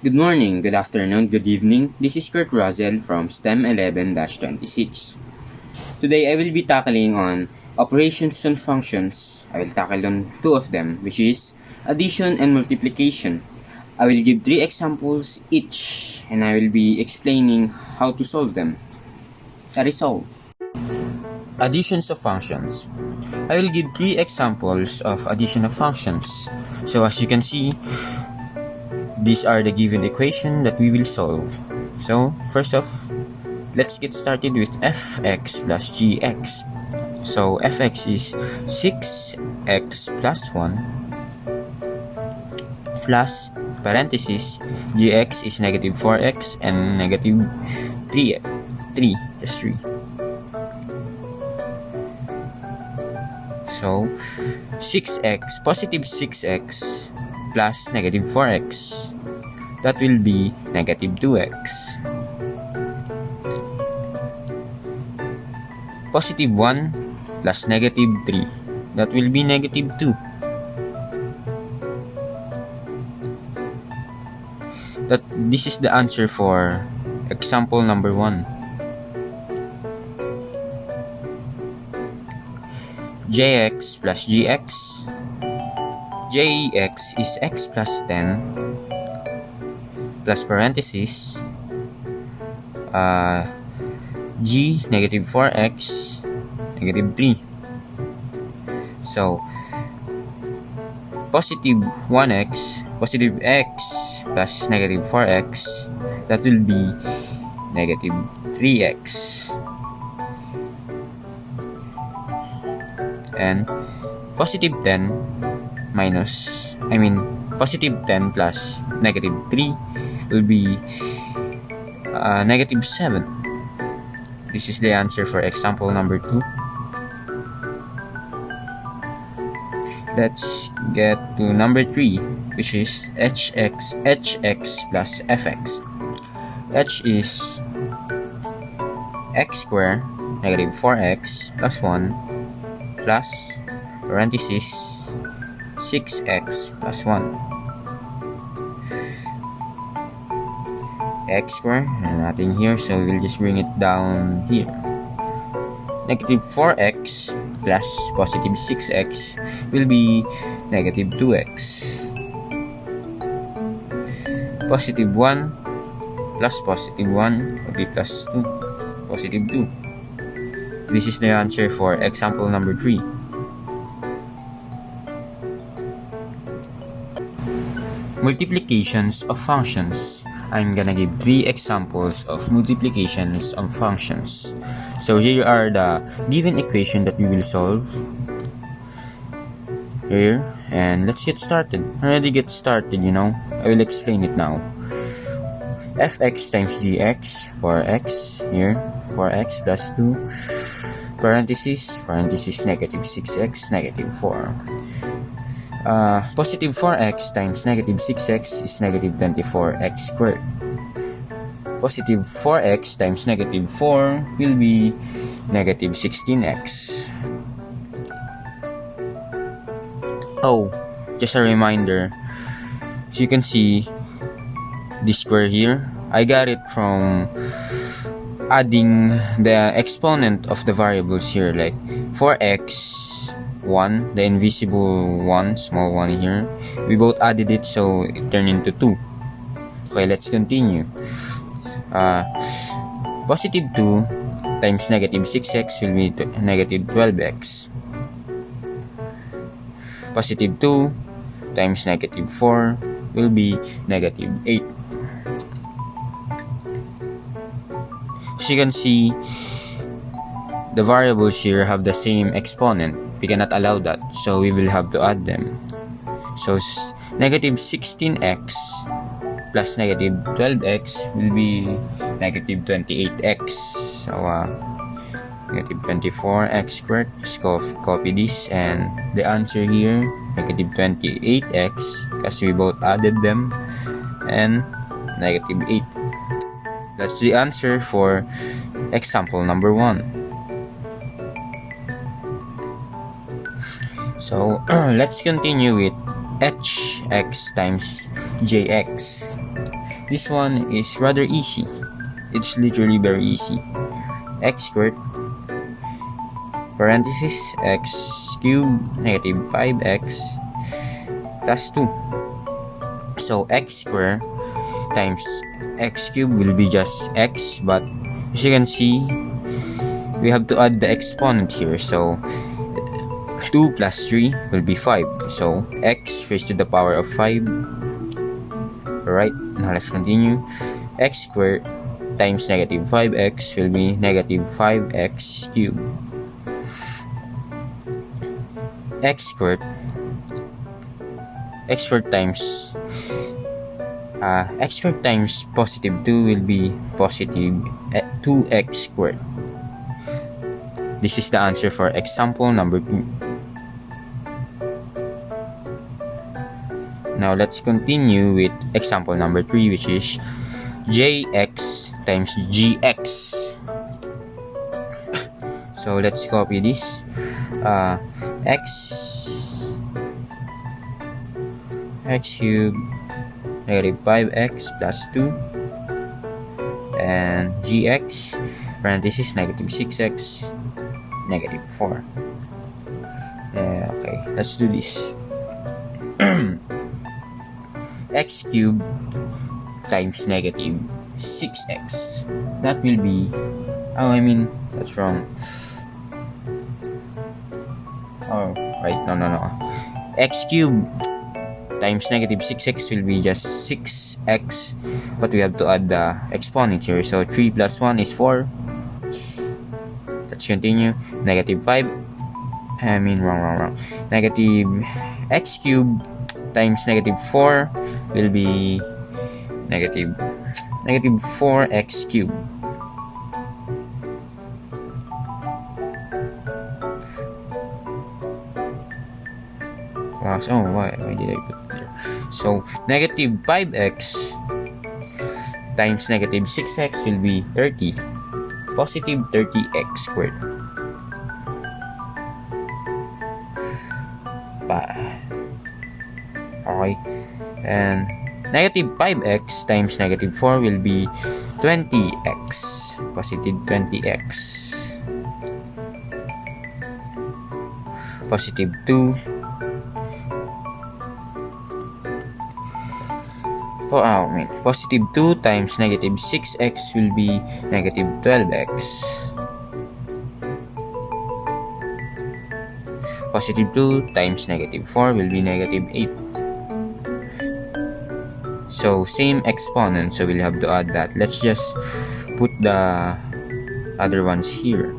Good morning, good afternoon, good evening. This is Kurt Russell from STEM 11-26. Today I will be tackling on operations and functions. I will tackle on two of them, which is addition and multiplication. I will give three examples each and I will be explaining how to solve them. That is all. Additions of functions. I will give three examples of addition of functions. So as you can see, these are the given equation that we will solve. So, first off, let's get started with fx plus gx. So, fx is 6x plus 1 plus parenthesis gx is negative 4x and negative 3. So, 6x, positive 6x plus negative 4x. That will be negative 2x. Positive 1 plus negative 3. That will be negative 2. This is the answer for example number 1. Jx plus gx. Jx is x plus 10 plus parenthesis g negative 4x negative 3. So positive 1x, positive x plus negative 4x, that will be negative 3x. And positive 10 positive 10 plus negative 3 will be negative 7. This is the answer for example number 2. Let's get to number 3, which is hx plus fx. H is x squared negative 4x plus 1 plus parenthesis 6x plus 1. X squared, nothing here, so we'll just bring it down here. Negative 4x plus positive 6x will be negative 2x. Positive 1 plus positive 1 will be plus 2, positive 2. This is the answer for example number 3. Multiplications of functions. I'm gonna give 3 examples of multiplications of functions. So here are the given equation that we will solve here, and let's get started. Already get started, I will explain it now. Fx times gx, 4x here, 4x plus 2 parenthesis negative 6x negative 4. Positive 4x times negative 6x is negative 24x squared. Positive 4x times negative 4 will be negative 16x. Oh, just a reminder, as you can see this square here, I got it from adding the exponent of the variables here, like 4x 1, the invisible 1, small 1 here. We both added it, so it turned into 2. Okay, let's continue. Positive 2 times negative 6x will be negative 12x. Positive 2 times negative 4 will be negative 8. As you can see, the variables here have the same exponent. We cannot allow that, so we will have to add them. So negative 16x plus negative 12x will be negative 28x. So negative 24x squared. Just copy this, and the answer here negative 28x, because we both added them, and negative 8. That's the answer for example number 1. So let's continue with hx times jx. This one is rather easy. It's literally very easy. X squared parenthesis x cubed negative 5x plus 2. So x squared times x cubed will be just x, but as you can see, we have to add the exponent here. So 2 plus 3 will be 5. So x raised to the power of 5. Alright, now let's continue. X squared times negative 5x will be negative 5x cubed. X squared times positive 2 will be positive 2x squared. This is the answer for example number 2. Now let's continue with example number 3, which is jx times gx. So let's copy this. X cubed negative 5x plus 2 and gx parenthesis negative 6x negative 4. Okay, let's do this. X cubed times negative 6x. That will be, that's wrong. Oh, right, no. X cubed times negative 6x will be just 6x, but we have to add the exponent here. So 3 plus 1 is 4. Let's continue. Negative 5. Wrong. Negative x cubed times negative 4 will be negative 4x cubed. Why did I put there? So negative 5x times negative 6x will be 30. Positive 30x squared. Okay. And negative 5x times negative 4 will be 20x. Positive 20x. Positive 2. Positive 2 times negative 6x will be negative 12x. Positive 2 times negative 4 will be negative 8. So same exponent, so we'll have to add that. Let's just put the other ones here.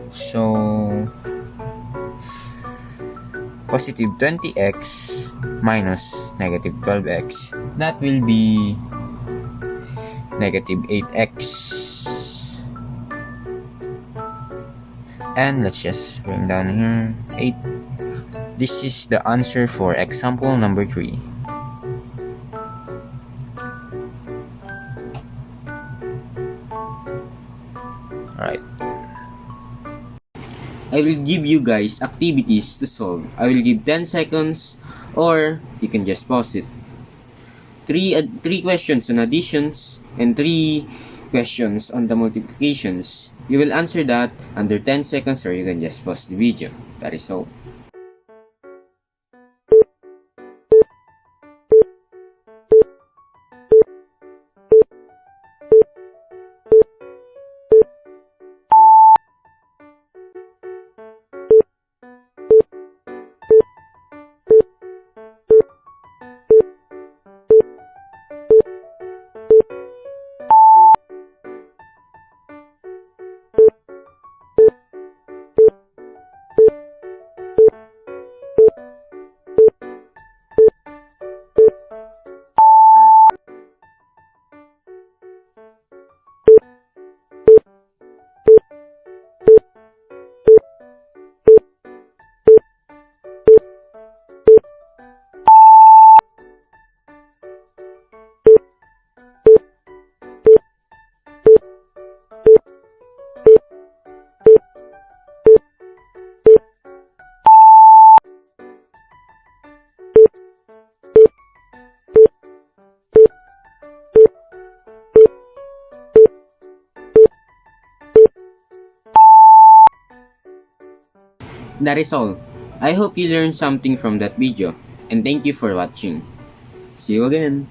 So positive 20x minus negative 12x, that will be negative 8x. And let's just bring down here 8. This is the answer for example number 3. Alright. I will give you guys activities to solve. I will give 10 seconds, or you can just pause it. Three questions on additions and 3 questions on the multiplications. You will answer that under 10 seconds, or you can just pause the video. That is all. That is all. I hope you learned something from that video, and thank you for watching. See you again.